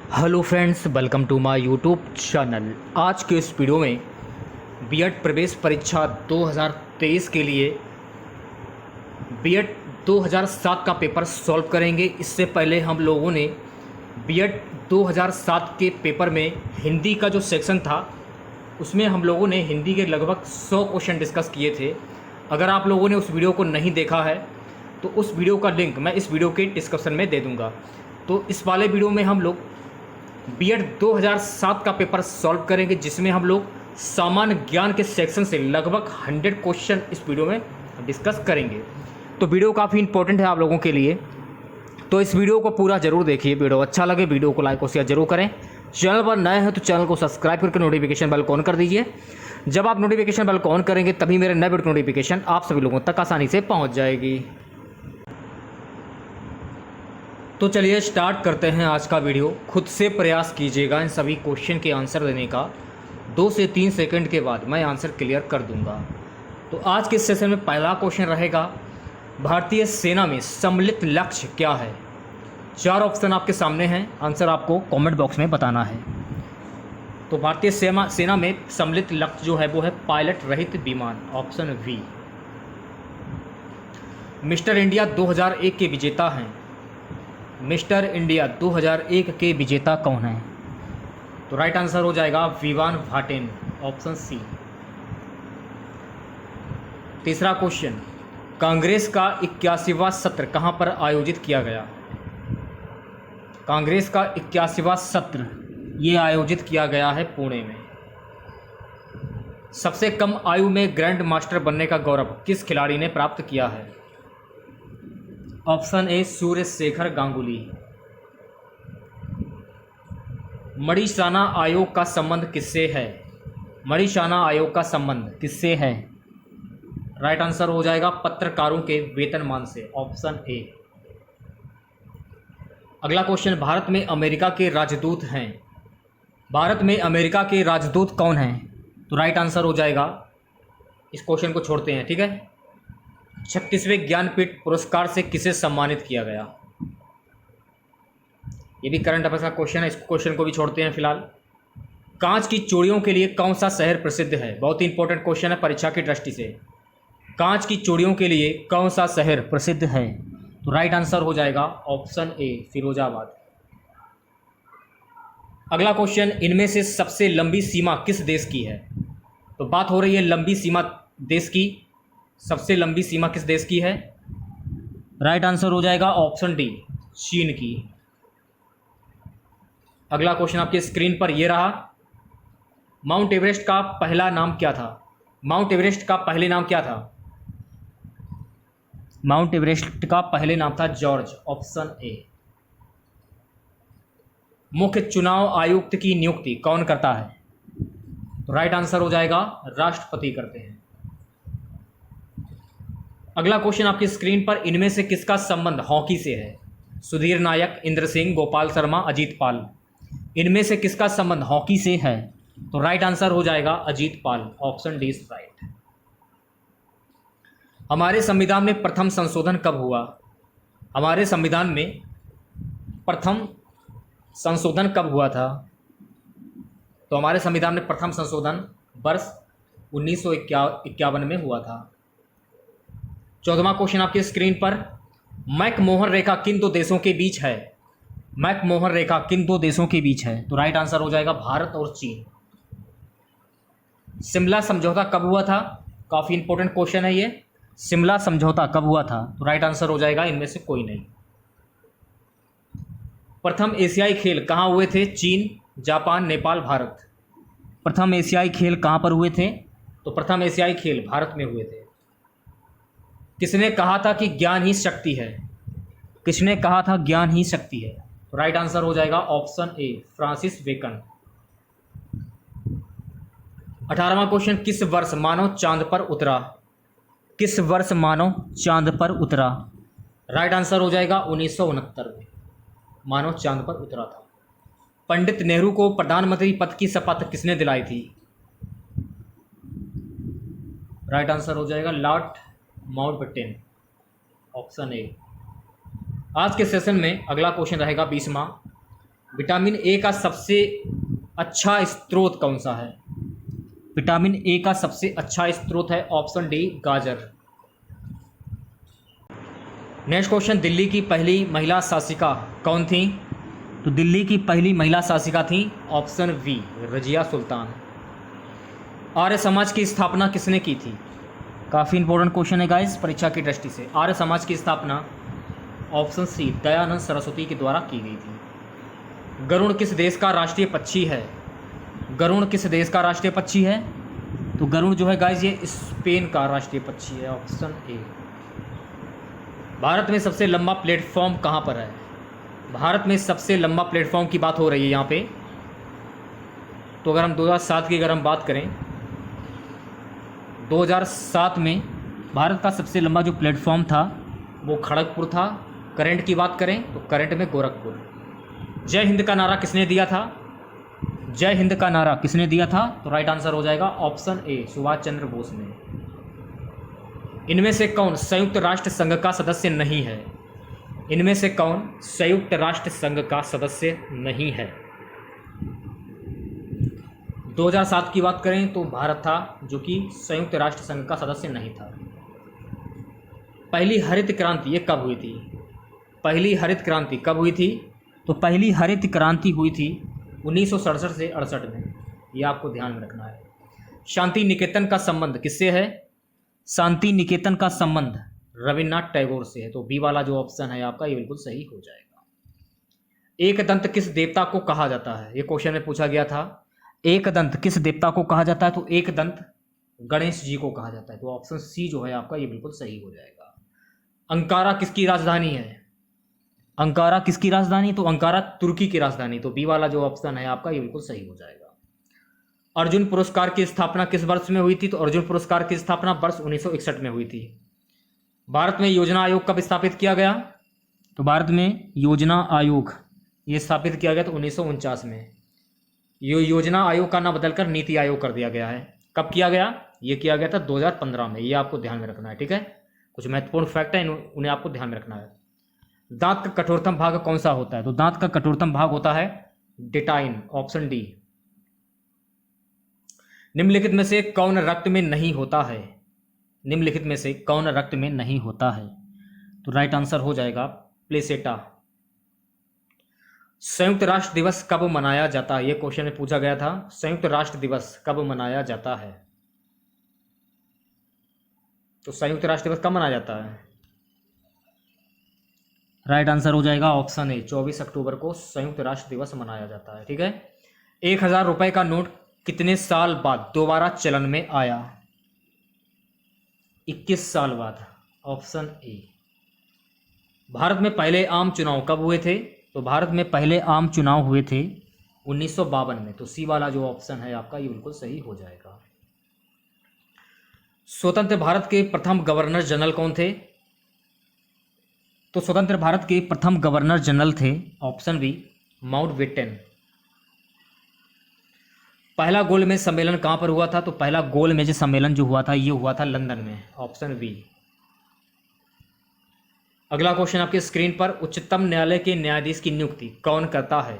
Hello friends, welcome to my YouTube channel. आज के इस वीडियो में बीएड प्रवेश परीक्षा 2023 के लिए बीएड 2007 का पेपर सॉल्व करेंगे। इससे पहले हम लोगों ने बीएड 2007 के पेपर में हिंदी का जो सेक्शन था उसमें हम लोगों ने हिंदी के लगभग 100 क्वेश्चन डिस्कस किए थे। अगर आप लोगों ने उस वीडियो को नहीं देखा है तो उस वीडियो का लिंक मैं इस वीडियो के डिस्क्रिप्शन में दे दूँगा। तो इस वाले वीडियो में हम लोग बीएड 2007 का पेपर सॉल्व करेंगे, जिसमें हम लोग सामान्य ज्ञान के सेक्शन से लगभग 100 क्वेश्चन इस वीडियो में डिस्कस करेंगे। तो वीडियो काफ़ी इंपॉर्टेंट है आप लोगों के लिए, तो इस वीडियो को पूरा जरूर देखिए। वीडियो अच्छा लगे वीडियो को लाइक और शेयर जरूर करें। चैनल पर नए हैं तो चैनल को सब्सक्राइब करके नोटिफिकेशन बेल को ऑन कर दीजिए। जब आप नोटिफिकेशन बेल को ऑन करेंगे तभी मेरे नए वीडियो नोटिफिकेशन आप सभी लोगों तक आसानी से पहुँच जाएगी। तो चलिए स्टार्ट करते हैं आज का वीडियो। खुद से प्रयास कीजिएगा इन सभी क्वेश्चन के आंसर देने का। 2 से 3 सेकंड के बाद मैं आंसर क्लियर कर दूंगा। तो आज के सेशन में पहला क्वेश्चन रहेगा, भारतीय सेना में सम्मिलित लक्ष्य क्या है? 4 ऑप्शन आपके सामने हैं, आंसर आपको कमेंट बॉक्स में बताना है। तो भारतीय सेना में सम्मिलित लक्ष्य जो है वो है पायलट रहित विमान, ऑप्शन वी। मिस्टर इंडिया 2001 के विजेता हैं। मिस्टर इंडिया 2001 के विजेता कौन हैं? तो राइट आंसर हो जाएगा विवान भाटेन, ऑप्शन सी। तीसरा क्वेश्चन, कांग्रेस का 81वां सत्र कहां पर आयोजित किया गया? कांग्रेस का 81वां सत्र ये आयोजित किया गया है पुणे में। सबसे कम आयु में ग्रैंड मास्टर बनने का गौरव किस खिलाड़ी ने प्राप्त किया है? Option A Surya Shekhar Ganguly. मणिशाना आयोग का संबंध किससे है? मणिशाना आयोग का संबंध किससे है? राइट आंसर हो जाएगा पत्रकारों के वेतनमान से, ऑप्शन ए। अगला क्वेश्चन, भारत में अमेरिका के राजदूत हैं। भारत में अमेरिका के राजदूत कौन हैं? तो राइट आंसर हो जाएगा, इस क्वेश्चन को छोड़ते हैं, ठीक है। 36वें ज्ञानपीठ पुरस्कार से किसे सम्मानित किया गया? ये भी करंट अफेयर्स का क्वेश्चन है, इस क्वेश्चन को भी छोड़ते हैं फिलहाल। कांच की चूड़ियों के लिए कौन सा शहर प्रसिद्ध है? बहुत ही इंपॉर्टेंट क्वेश्चन है परीक्षा की दृष्टि से। कांच की चूड़ियों के लिए कौन सा शहर प्रसिद्ध है? तो राइट आंसर हो जाएगा ऑप्शन ए फिरोजाबाद। अगला क्वेश्चन, इनमें से सबसे लंबी सीमा किस देश की है? तो बात हो रही है लंबी सीमा देश की। सबसे लंबी सीमा किस देश की है? राइट आंसर हो जाएगा ऑप्शन डी, चीन की। अगला क्वेश्चन आपके स्क्रीन पर ये रहा, माउंट एवरेस्ट का पहला नाम क्या था? माउंट एवरेस्ट का पहले नाम क्या था? माउंट एवरेस्ट का पहले नाम था जॉर्ज, ऑप्शन ए। मुख्य चुनाव आयुक्त की नियुक्ति कौन करता है? तो राइट आंसर हो जाएगा राष्ट्रपति करते हैं। अगला क्वेश्चन आपकी स्क्रीन पर, इनमें से किसका संबंध हॉकी से है? सुधीर नायक, इंद्र सिंह, गोपाल शर्मा, अजीत पाल। इनमें से किसका संबंध हॉकी से है? तो राइट आंसर हो जाएगा अजीत पाल, ऑप्शन डी इज राइट। हमारे संविधान में प्रथम संशोधन कब हुआ? हमारे संविधान में प्रथम संशोधन कब हुआ था? तो हमारे संविधान में प्रथम संशोधन वर्ष 1951 में हुआ था। 14वां क्वेश्चन आपकी स्क्रीन पर, मैकमोहन रेखा किन 2 देशों के बीच है? मैकमोहन रेखा किन 2 देशों के बीच है? तो राइट आंसर हो जाएगा भारत और चीन। शिमला समझौता कब हुआ था? काफ़ी इंपॉर्टेंट क्वेश्चन है ये। शिमला समझौता कब हुआ था? तो राइट आंसर हो जाएगा इनमें से कोई नहीं। प्रथम एशियाई खेल कहाँ हुए थे? चीन, जापान, नेपाल, भारत। प्रथम एशियाई खेल कहाँ पर हुए थे? तो प्रथम एशियाई खेल भारत में हुए थे। किसने कहा था कि ज्ञान ही शक्ति है? किसने कहा था ज्ञान ही शक्ति है? तो राइट आंसर हो जाएगा ऑप्शन ए, फ्रांसिस बेकन। 18वां क्वेश्चन, किस वर्ष मानव चांद पर उतरा? किस वर्ष मानव चांद पर उतरा? राइट आंसर हो जाएगा 1969 में मानव चांद पर उतरा था। पंडित नेहरू को प्रधानमंत्री पद की शपथ किसने दिलाई थी? राइट आंसर हो जाएगा लॉर्ड माउंटबेटन, ऑप्शन ए। आज के सेशन में अगला क्वेश्चन रहेगा 20वां, विटामिन ए का सबसे अच्छा स्रोत कौन सा है? विटामिन ए का सबसे अच्छा स्रोत है ऑप्शन डी गाजर। नेक्स्ट क्वेश्चन, दिल्ली की पहली महिला शासिका कौन थी? तो दिल्ली की पहली महिला शासिका थी ऑप्शन वी रजिया सुल्तान। आर्य समाज की स्थापना किसने की थी? काफ़ी इंपॉर्टेंट क्वेश्चन है गाइस परीक्षा की दृष्टि से। आर्य समाज की स्थापना ऑप्शन सी दयानंद सरस्वती के द्वारा की गई थी। गरुड़ किस देश का राष्ट्रीय पक्षी है? गरुड़ किस देश का राष्ट्रीय पक्षी है? तो गरुड़ जो है गाइस ये स्पेन का राष्ट्रीय पक्षी है, ऑप्शन ए। भारत में सबसे लंबा प्लेटफॉर्म कहाँ पर है? भारत में सबसे लंबा प्लेटफॉर्म की बात हो रही है यहाँ पे। तो अगर हम 2007 की अगर हम बात करें, 2007 में भारत का सबसे लंबा जो प्लेटफॉर्म था वो खड़गपुर था। करंट की बात करें तो करंट में गोरखपुर। जय हिंद का नारा किसने दिया था? जय हिंद का नारा किसने दिया था? तो राइट आंसर हो जाएगा ऑप्शन ए सुभाष चंद्र बोस ने। इनमें से कौन संयुक्त राष्ट्र संघ का सदस्य नहीं है? इनमें से कौन संयुक्त राष्ट्र संघ का सदस्य नहीं है? 2007 की बात करें तो भारत था जो कि संयुक्त राष्ट्र संघ का सदस्य नहीं था। पहली हरित क्रांति ये कब हुई थी? पहली हरित क्रांति कब हुई थी? तो पहली हरित क्रांति हुई थी 1967 से 68 में। ये आपको ध्यान में रखना है। शांति निकेतन का संबंध किससे है? शांति निकेतन का संबंध रविन्द्रनाथ टैगोर से है। तो बी वाला जो ऑप्शन है आपका ये बिल्कुल सही हो जाएगा। एक दंत किस देवता को कहा जाता है? ये क्वेश्चन में पूछा गया था। एक दंत किस देवता को कहा जाता है? तो एक दंत गणेश जी को कहा जाता है। तो ऑप्शन सी जो है आपका ये बिल्कुल सही हो जाएगा। अंकारा किसकी राजधानी है? अंकारा किसकी राजधानी? तो अंकारा तुर्की की राजधानी। तो बी वाला जो ऑप्शन है आपका ये बिल्कुल सही हो जाएगा। अर्जुन पुरस्कार की स्थापना किस वर्ष में हुई थी? तो अर्जुन पुरस्कार की स्थापना वर्ष 1961 में हुई थी। भारत में योजना आयोग कब स्थापित किया गया? तो भारत में योजना आयोग ये स्थापित किया गया तो 1949 में। ये योजना आयोग का नाम बदलकर नीति आयोग कर दिया गया है। कब किया गया? ये किया गया था 2015 में। ये आपको ध्यान में रखना है, ठीक है। कुछ महत्वपूर्ण फैक्ट है उन्हें आपको ध्यान में रखना है। दांत का कठोरतम भाग कौन सा होता है? तो दांत का कठोरतम भाग होता है डेटाइन, ऑप्शन डी। निम्नलिखित में से कौन रक्त में नहीं होता है? निम्नलिखित में से कौन रक्त में नहीं होता है? तो राइट आंसर हो जाएगा प्लेसेटा। संयुक्त राष्ट्र दिवस कब मनाया जाता है? ये क्वेश्चन में पूछा गया था। संयुक्त राष्ट्र दिवस कब मनाया जाता है? तो संयुक्त राष्ट्र दिवस कब मनाया जाता है? राइट आंसर हो जाएगा ऑप्शन ए 24 अक्टूबर को संयुक्त राष्ट्र दिवस मनाया जाता है, ठीक है। 1000 रुपए का नोट कितने साल बाद दोबारा चलन में आया? 21 साल बाद, ऑप्शन ए। भारत में पहले आम चुनाव कब हुए थे? तो भारत में पहले आम चुनाव हुए थे 1952 में। तो सी वाला जो ऑप्शन है आपका ये बिल्कुल सही हो जाएगा। स्वतंत्र भारत के प्रथम गवर्नर जनरल कौन थे? तो स्वतंत्र भारत के प्रथम गवर्नर जनरल थे ऑप्शन बी माउंटबेटन। पहला गोलमेज सम्मेलन कहाँ पर हुआ था? तो पहला गोलमेज सम्मेलन जो हुआ था ये हुआ था लंदन में, ऑप्शन बी। अगला क्वेश्चन आपके स्क्रीन पर, उच्चतम न्यायालय के न्यायाधीश की नियुक्ति कौन करता है?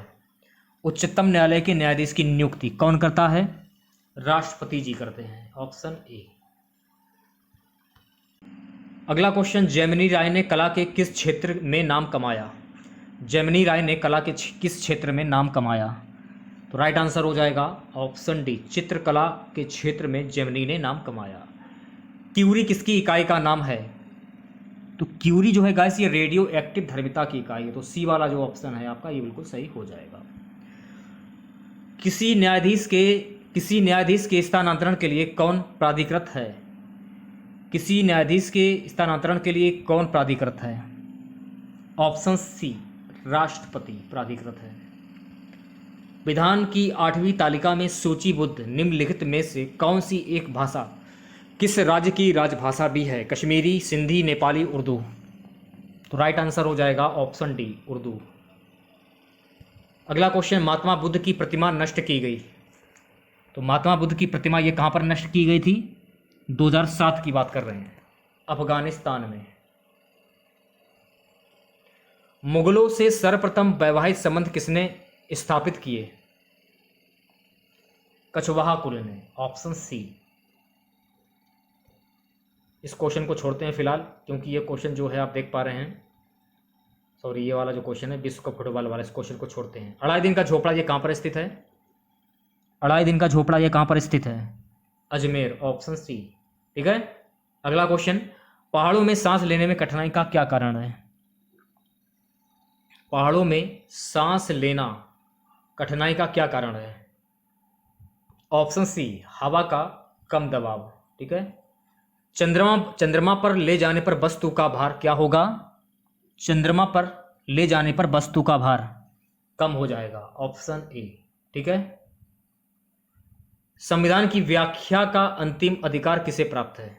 उच्चतम न्यायालय के न्यायाधीश की नियुक्ति कौन करता है? राष्ट्रपति जी करते हैं, ऑप्शन ए। अगला क्वेश्चन, जेमिनी राय ने कला के किस क्षेत्र में नाम कमाया? जेमिनी राय ने कला के किस क्षेत्र में नाम कमाया? तो राइट आंसर हो जाएगा ऑप्शन डी, चित्रकला के क्षेत्र में जेमिनी ने नाम कमाया। क्यूरी किसकी इकाई का नाम है? तो क्यूरी जो है गाइस ये रेडियो एक्टिव धर्मिता की इकाई है। तो सी वाला जो ऑप्शन है आपका ये बिल्कुल सही हो जाएगा। किसी न्यायाधीश के स्थानांतरण के लिए कौन प्राधिकृत है? किसी न्यायाधीश के स्थानांतरण के लिए कौन प्राधिकृत है? ऑप्शन सी, राष्ट्रपति प्राधिकृत है। विधान की 8वीं तालिका में सूचीबद्ध निम्नलिखित में से कौन सी एक भाषा किस राज्य की राजभाषा भी है? कश्मीरी, सिंधी, नेपाली, उर्दू। तो राइट आंसर हो जाएगा ऑप्शन डी, उर्दू। अगला क्वेश्चन, महात्मा बुद्ध की प्रतिमा नष्ट की गई। तो महात्मा बुद्ध की प्रतिमा ये कहाँ पर नष्ट की गई थी? 2007 की बात कर रहे हैं, अफगानिस्तान में। मुगलों से सर्वप्रथम वैवाहिक संबंध किसने स्थापित किए? कछवाहा कुल ने, ऑप्शन सी। इस क्वेश्चन को छोड़ते हैं फिलहाल, क्योंकि ये क्वेश्चन जो है आप देख पा रहे हैं, सॉरी ये वाला जो क्वेश्चन है विश्व कप फुटबॉल वाला, इस क्वेश्चन को छोड़ते हैं। अढ़ाई दिन का झोपड़ा ये कहाँ पर स्थित है? अढ़ाई दिन का झोपड़ा ये कहाँ पर स्थित है? Ajmer, option C. ठीक है, अगला क्वेश्चन, पहाड़ों में सांस लेने में कठिनाई का क्या कारण है? पहाड़ों में सांस लेना कठिनाई का क्या कारण है? ऑप्शन सी, हवा का कम दबाव। ठीक है, चंद्रमा पर ले जाने पर वस्तु का भार क्या होगा? चंद्रमा पर ले जाने पर वस्तु का भार कम हो जाएगा, ऑप्शन ए। ठीक है, संविधान की व्याख्या का अंतिम अधिकार किसे प्राप्त है?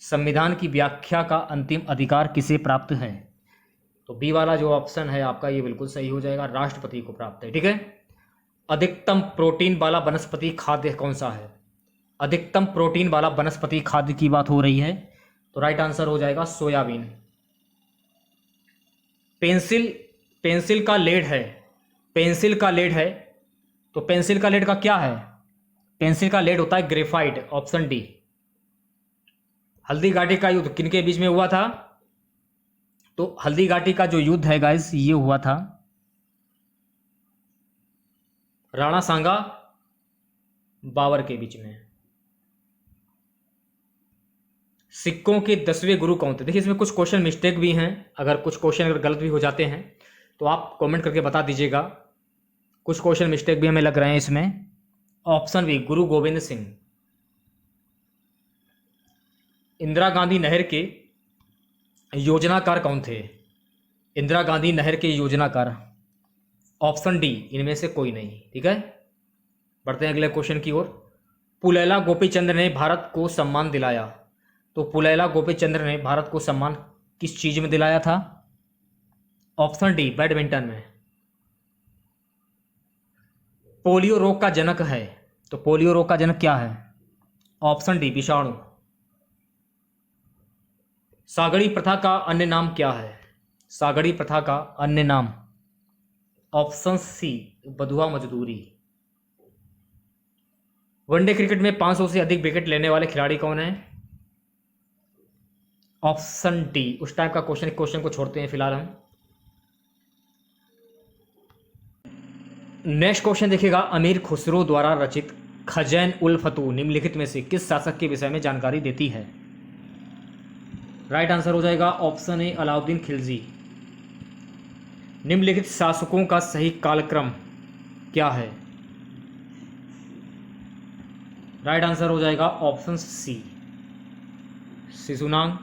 संविधान की व्याख्या का अंतिम अधिकार किसे प्राप्त है? तो बी वाला जो ऑप्शन है आपका ये बिल्कुल सही हो जाएगा, राष्ट्रपति को प्राप्त है। ठीक है, अधिकतम प्रोटीन वाला वनस्पति खाद्य कौन सा है? अधिकतम प्रोटीन वाला वनस्पति खाद्य की बात हो रही है, तो राइट आंसर हो जाएगा सोयाबीन। पेंसिल का लेड है, पेंसिल का लेड है, तो पेंसिल का लेड का क्या है? पेंसिल का लेड होता है graphite, option D. Haldi Ghati का युद्ध किनके बीच में हुआ था? तो हल्दी घाटी का जो युद्ध है गाइस ये हुआ था राणा सांगा बाबर के बीच में। सिक्कों के 10वें गुरु कौन थे? देखिए इसमें कुछ क्वेश्चन मिस्टेक भी हैं, अगर कुछ क्वेश्चन अगर गलत भी हो जाते हैं तो आप कमेंट करके बता दीजिएगा। कुछ क्वेश्चन मिस्टेक भी हमें लग रहे हैं इसमें। ऑप्शन बी, गुरु गोविंद सिंह। इंदिरा गांधी नहर के योजनाकार कौन थे? इंदिरा गांधी नहर के योजनाकार, ऑप्शन डी, इनमें से कोई नहीं। ठीक है, बढ़ते हैं अगले क्वेश्चन की ओर। पुलैला गोपीचंद्र ने भारत को सम्मान दिलाया, तो पुलैला गोपीचंद्र ने भारत को सम्मान किस चीज में दिलाया था? ऑप्शन डी, बैडमिंटन में। पोलियो रोग का जनक है, तो पोलियो रोग का जनक क्या है? ऑप्शन डी, विषाणु। सागड़ी प्रथा का अन्य नाम क्या है? सागड़ी प्रथा का अन्य नाम, ऑप्शन सी, बधुआ मजदूरी। वनडे क्रिकेट में 500 से अधिक विकेट लेने वाले खिलाड़ी कौन है? Option D. उस टाइप का क्वेश्चन को छोड़ते हैं फिलहाल हम। नेक्स्ट क्वेश्चन देखिएगा, अमीर खुसरो द्वारा रचित खजैन उल फतू निम्नलिखित में से किस शासक के विषय में जानकारी देती है? राइट आंसर हो जाएगा ऑप्शन ए, अलाउद्दीन खिलजी। निम्नलिखित शासकों का सही कालक्रम क्या है? राइट आंसर हो जाएगा ऑप्शन सी, शिशुनाग,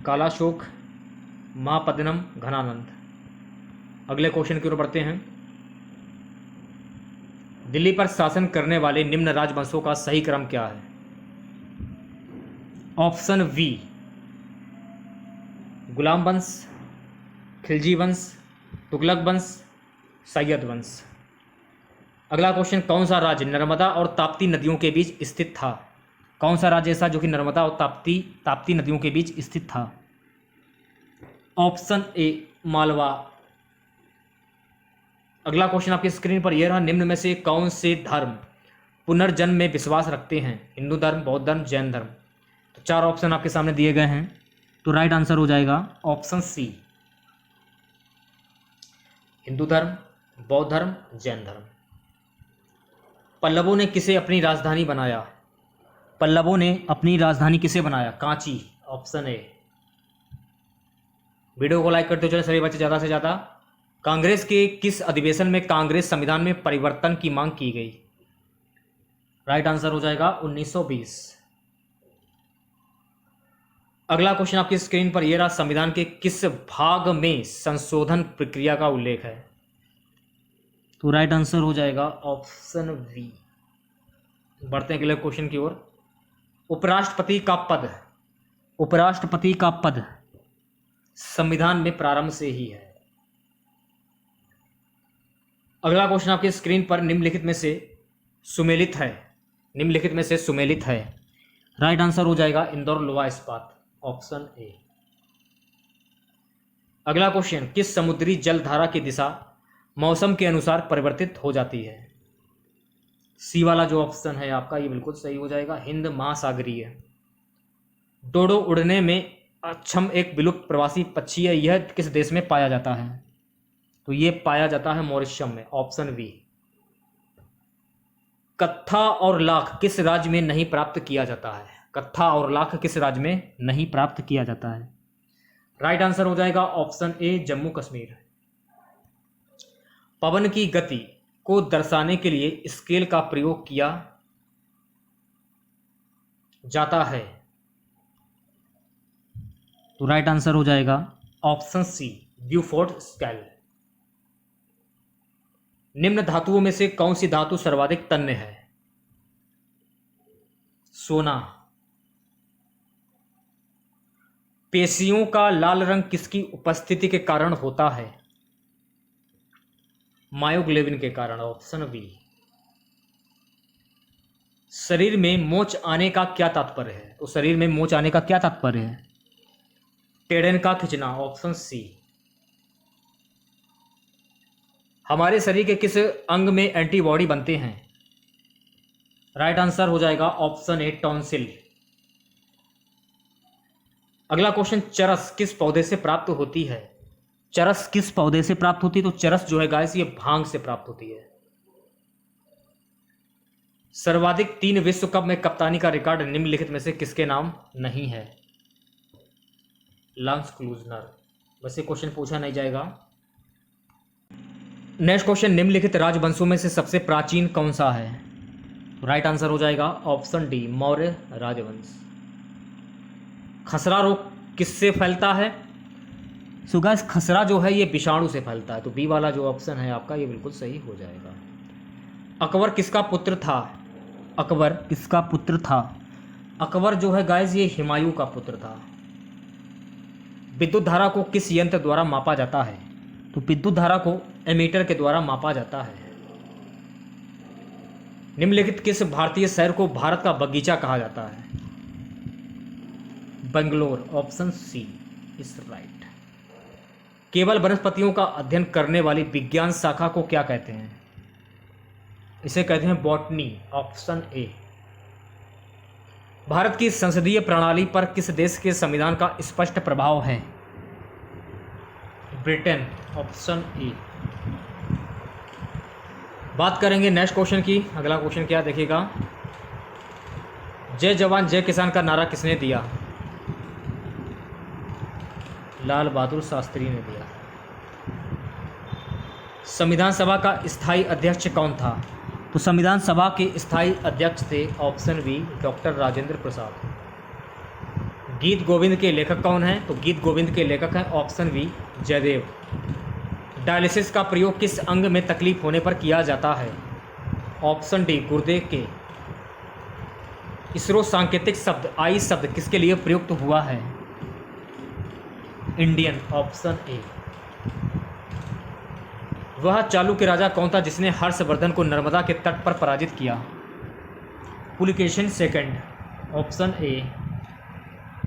कालाशोक, महापद्मनम, घनानंद। अगले क्वेश्चन की ओर बढ़ते हैं। दिल्ली पर शासन करने वाले निम्न राजवंशों का सही क्रम क्या है? ऑप्शन वी, गुलाम वंश, खिलजी वंश, तुगलक वंश, सैयद वंश। अगला क्वेश्चन, कौन सा राज्य नर्मदा और ताप्ती नदियों के बीच स्थित था? कौन सा राज्य ऐसा जो कि नर्मदा और ताप्ती नदियों के बीच स्थित था? Option A, Malwa. अगला क्वेश्चन आपकी स्क्रीन पर यह रहा, निम्न में से कौन से धर्म पुनर्जन्म में विश्वास रखते हैं? हिंदू धर्म, बौद्ध धर्म, जैन धर्म। तो 4 ऑप्शन आपके सामने दिए गए हैं, तो राइट आंसर हो जाएगा ऑप्शन सी, हिंदू धर्म, बौद्ध धर्म, जैन धर्म। पल्लवों ने किसे अपनी राजधानी बनाया? पल्लवों ने अपनी राजधानी किसे बनाया? Kanchi, option A. वीडियो को लाइक करते हो चले सभी बच्चे ज़्यादा से ज़्यादा। कांग्रेस के किस अधिवेशन में कांग्रेस संविधान में परिवर्तन की मांग की गई? राइट आंसर हो जाएगा 1920। अगला क्वेश्चन आपकी स्क्रीन पर यह रहा, संविधान के किस भाग में संशोधन प्रक्रिया का उल्लेख है? तो राइट आंसर हो जाएगा ऑप्शन वी। बढ़ते हैं अगले क्वेश्चन की ओर। उपराष्ट्रपति का पद संविधान में प्रारंभ से ही है। अगला क्वेश्चन आपकी स्क्रीन पर निम्नलिखित में से सुमेलित है। राइट आंसर हो जाएगा इंदौर लोहा इस्पात, ऑप्शन ए। अगला क्वेश्चन, किस समुद्री जल धारा की दिशा मौसम के अनुसार परिवर्तित हो जाती है। सी वाला जो ऑप्शन है आपका ये बिल्कुल सही हो जाएगा, हिंद महासागरीय। डोडो उड़ने में अक्षम एक विलुप्त प्रवासी पक्षी है, यह किस देश में पाया जाता है? तो ये पाया जाता है मॉरिशस में, ऑप्शन बी। कत्था और लाख किस राज्य में नहीं प्राप्त किया जाता है? कत्था और लाख किस राज्य में नहीं प्राप्त किया जाता है? राइट आंसर हो जाएगा ऑप्शन ए, जम्मू कश्मीर। पवन की गति को दर्शाने के लिए स्केल का प्रयोग किया जाता है? तो राइट आंसर हो जाएगा ऑप्शन सी, ब्यूफोर्ड स्केल। निम्न धातुओं में से कौन सी धातु सर्वाधिक तन्य है? सोना। पेशियों का लाल रंग किसकी उपस्थिति के कारण होता है? मायोग्लोबिन के कारण, ऑप्शन बी। शरीर में मोच आने का क्या तात्पर्य है? तो शरीर में मोच आने का क्या तात्पर्य है? टेढ़न का खिंचना, ऑप्शन सी। हमारे शरीर के किस अंग में एंटीबॉडी बनते हैं? राइट आंसर हो जाएगा ऑप्शन ए, टॉन्सिल। अगला क्वेश्चन, चरस किस पौधे से प्राप्त होती है? चरस किस पौधे से प्राप्त होती है? तो चरस जो है गाइस ये भांग से प्राप्त होती है। सर्वाधिक 3 विश्व कप में कप्तानी का रिकॉर्ड निम्नलिखित में से किसके नाम नहीं है? Lance Klusener. वैसे क्वेश्चन पूछा नहीं जाएगा। नेक्स्ट क्वेश्चन, निम्नलिखित राजवंशों में से सबसे प्राचीन कौन सा है? राइट आंसर हो जाएगा ऑप्शन डी, मौर्य राजवंश। खसरा रोग किससे फैलता है? सो गाइस खसरा जो है ये विषाणु से फैलता है, तो बी वाला जो ऑप्शन है आपका ये बिल्कुल सही हो जाएगा। अकबर किसका पुत्र था? अकबर किसका पुत्र था? अकबर जो है गाइस ये हुमायूं का पुत्र था। विद्युत धारा को किस यंत्र द्वारा मापा जाता है? तो विद्युत धारा को एमीटर के द्वारा मापा जाता है। निम्नलिखित किस भारतीय शहर को भारत का बगीचा कहा जाता है? Bangalore, option C is right. केवल वनस्पतियों का अध्ययन करने वाली विज्ञान शाखा को क्या कहते हैं? इसे कहते हैं बॉटनी, ऑप्शन ए। भारत की संसदीय प्रणाली पर किस देश के संविधान का स्पष्ट प्रभाव है? Britain, option A. बात करेंगे नेक्स्ट क्वेश्चन की। अगला क्वेश्चन क्या देखिएगा, जय जवान जय किसान का नारा किसने दिया? लाल बहादुर शास्त्री ने दिया। संविधान सभा का स्थायी अध्यक्ष कौन था? तो संविधान सभा के स्थायी अध्यक्ष थे option B, doctor Rajendra Prasad. गीत गोविंद के लेखक कौन हैं? तो गीत गोविंद के लेखक हैं ऑप्शन बी, जयदेव। डायलिसिस का प्रयोग किस अंग में तकलीफ होने पर किया जाता है? ऑप्शन डी, गुर्दे के। इसरो सांकेतिक शब्द आई शब्द किसके लिए प्रयुक्त हुआ है? Indian, option A. वह चालुक्य राजा कौन था जिसने हर्षवर्धन को नर्मदा के तट पर पराजित किया? पुलिकेशिन सेकंड, ऑप्शन ए।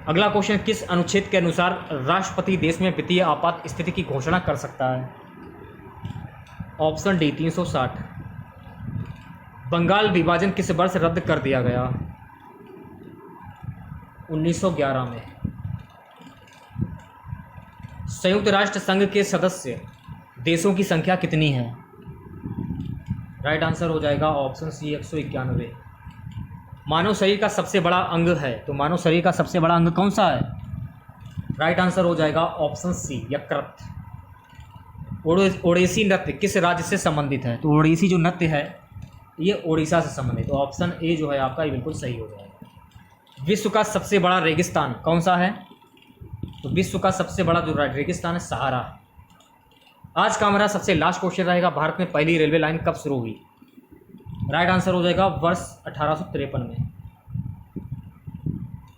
अगला क्वेश्चन, किस अनुच्छेद के अनुसार राष्ट्रपति देश में वित्तीय आपात स्थिति की घोषणा कर सकता है? Option D, 360। बंगाल विभाजन किस वर्ष रद्द कर दिया गया? 1911 में। संयुक्त राष्ट्र संघ के सदस्य देशों की संख्या कितनी है? राइट आंसर हो जाएगा ऑप्शन सी, 191। मानव शरीर का सबसे बड़ा अंग है, तो मानव शरीर का सबसे बड़ा अंग कौन सा है? राइट आंसर हो जाएगा ऑप्शन सी, यकृत। ओडिसी नृत्य किस राज्य से संबंधित है? तो ओडिसी जो नृत्य है ये उड़ीसा से संबंधित, तो ऑप्शन ए जो है आपका ये बिल्कुल सही हो जाएगा। विश्व का सबसे बड़ा रेगिस्तान कौन सा है? तो विश्व का सबसे बड़ा जो रेगिस्तान है सहारा। आज का हमारा सबसे लास्ट क्वेश्चन रहेगा, भारत में पहली रेलवे लाइन कब शुरू हुई? राइट आंसर हो जाएगा वर्ष 1853 में।